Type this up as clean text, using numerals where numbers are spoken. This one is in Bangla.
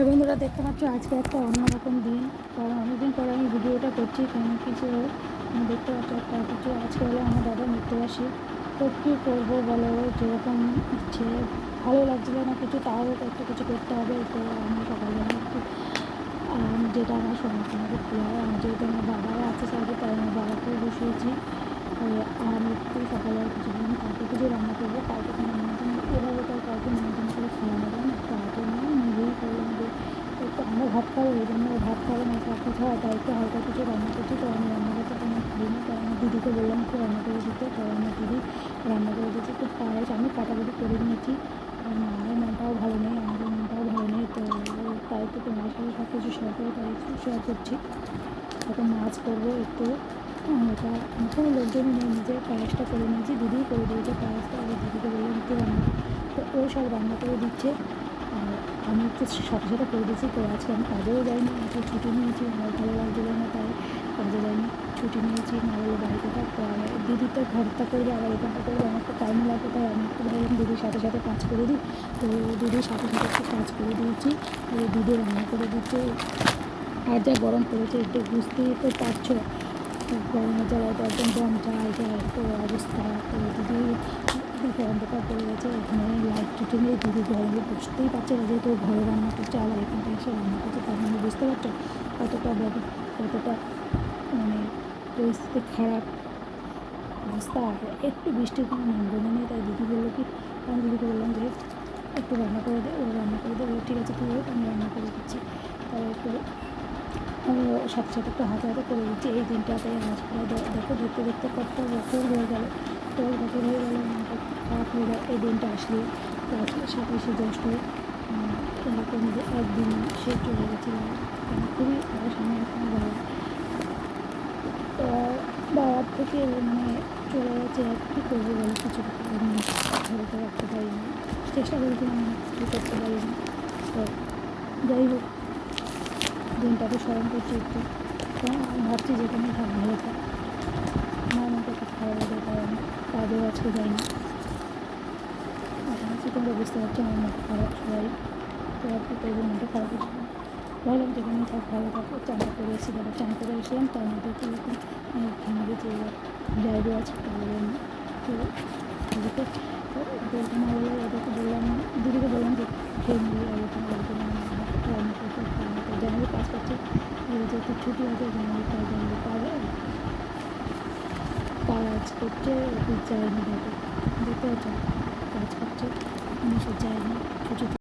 বন্ধুরা দেখতে পাচ্ছ আজকে একটা অন্যরকম দিন, কারণ অনেকদিন পরে আমি ভিডিওটা করছি। কেন কিছু দেখতে পাচ্ছ একটা কিছু আজকে হলো আমার দাদার মৃত্যুবার্ষিকী। তো কী করবো বলো, যেরকম ইচ্ছে ভালো লাগছিলো না কিছু, তাও একটা কিছু করতে হবে। তো আমি সকালবেলা একটু যেটা আমার সমস্ত প্রিয়, যেহেতু আমার বাবারা আছে সাইডে, তাই আমার বাবাকেও বসিয়েছি। আমি একটু সকালে কিছু দিন কাউকে কিছু রান্না করবো, কাউকে নিমন্ত্রণ এভাবে তো কাউকে নিমন্ত্রণ করে খাওয়ানো যায় না। তার জন্য নিজেই করলাম যে একটু আমরা ভাত খাবো, এই জন্য ভাত খাবো না সব কিছু হয়, তাই একটু হালকা কিছু রান্না করছি। তো আমি রান্না করতে কোনো দিনই, তো আমার দিদিকে বললাম একটু রান্না করে দিতে, তো আমার দিদি রান্না করে দিয়েছি। একটু পায়েস আমি কাটাকুটি করে নিয়েছি। আর মায়ের মনটাও ভালো নেই, আমাদের মনটাও ভালো নেই, তো তাই একটু তোমার সাথে সব কিছু শেয়ার করে, তাই একটু শেয়ার করছি। এখন মাছ করবো একটু, এটা কোনো লোকজনই নেই, নিজে পায়েসটা করে নিয়েছি, দিদিই করে দিয়েছে পায়েসটা। আবার দিদিকে বললাম একটু রান্না, তো ও সব রান্না করে দিচ্ছে আর আমি একটু সাথে সাথে করে দিচ্ছি। তো আজকে আমি কাজেও যাইনি, আজকে ছুটি নিয়েছি, আমার ভালো লাগছিলো না, তাই কাজে যাইনি, ছুটি নিয়েছি। না হলে বাড়িতে থাকতো, আর দিদি তো ঘরটা করবে আবার এখানটা করবে, আমার তো টাইম লাগবে, তাই আমি একটু ভাবলাম দিদির সাথে সাথে কাজ করে দিই। তো দিদির সাথে সাথে একটু কাজ করে দিয়েছি, দিদি রান্না করে দিচ্ছে। আর যা গরম পড়েছে একটু বুঝতেই তো পারছো, গরমের জ্বালায় তো একদম দম যায় যায় তো অবস্থা। তো দিদি দেখো অন্ধকার পড়ে গেছে, এখানে লাইট টুটে নিয়ে দিদি গরমে বুঝতেই পারছে না, যেহেতু ঘরে রান্না করছে আবার এখানটা এসে রান্না করছে, তার মানে বুঝতে পারছো কতটা কতটা মানে পরিস্থিতি খারাপ অবস্থা। আর একটু বৃষ্টির কোনো নামগন্ধ নেই, তাই দিদি বললো কি, আমি দিদিকে বললাম যে একটু রান্না করে দে, ও রান্না করে দেবে, ঠিক আছে তুই হোক, আমি রান্না করে দিচ্ছি। তাই একটু আমি সাথে সাথে একটু হাতে হাতে করে দিচ্ছি। এই দিনটাতে আজ প্রায় দেখো দেখতে দেখতে কত বছর হয়ে গেল, তো বছর হয়ে গেলে মনটা খারাপ হয়ে যায় এই দিনটা আসলে। তো আজকে 27শে জ্যৈষ্ঠ, এরকম যে একদিন সে চলে গেছিলাম, খুবই সামনে এখন বাবার থেকে মানে চলে গেছে। কী করবো বলে, কিছু ধরে তো রাখতে পারিনি, চেষ্টা করেছিলাম কিছু করতে পারিনি। তো যাই হোক, দিনটাকে স্মরণ করছি একটু, কারণ আমি ভাবছি যেখানে থাক ভালো থাক। আমার মনটা খুব খারাপ লাগে, তাই আমি কাজেও আজকে যাইনি। আশা করছি তোমরা বুঝতে পারছো আমার মনটা খারাপ সবাই, তো আর কি করবো, মনটা খারাপ হচ্ছে। ভাবলাম যেখানে থাক ভালো থাকো, চানটা করে এসে যাবো, চান করে এসলাম, তার মধ্যে একটু এরকম ঘেমে গেছে, এবার যাইবো আজকে পারলাম না। তো দিদিকে এরকম হলে ওদেরকে বললাম, দিদিকে বললাম যে খেয়ে নিবি, আর এরকম রান্না করতে রান্না করে জানাবি কাজ করছে, যেহেতু ছুটি আছে জানাবি কাজ জানাবি কাজ করছে, ওকে যায়নি দেখো, দেখতে পাচ্ছ কাজ করছে, আমি সে যায়নি ছুটি।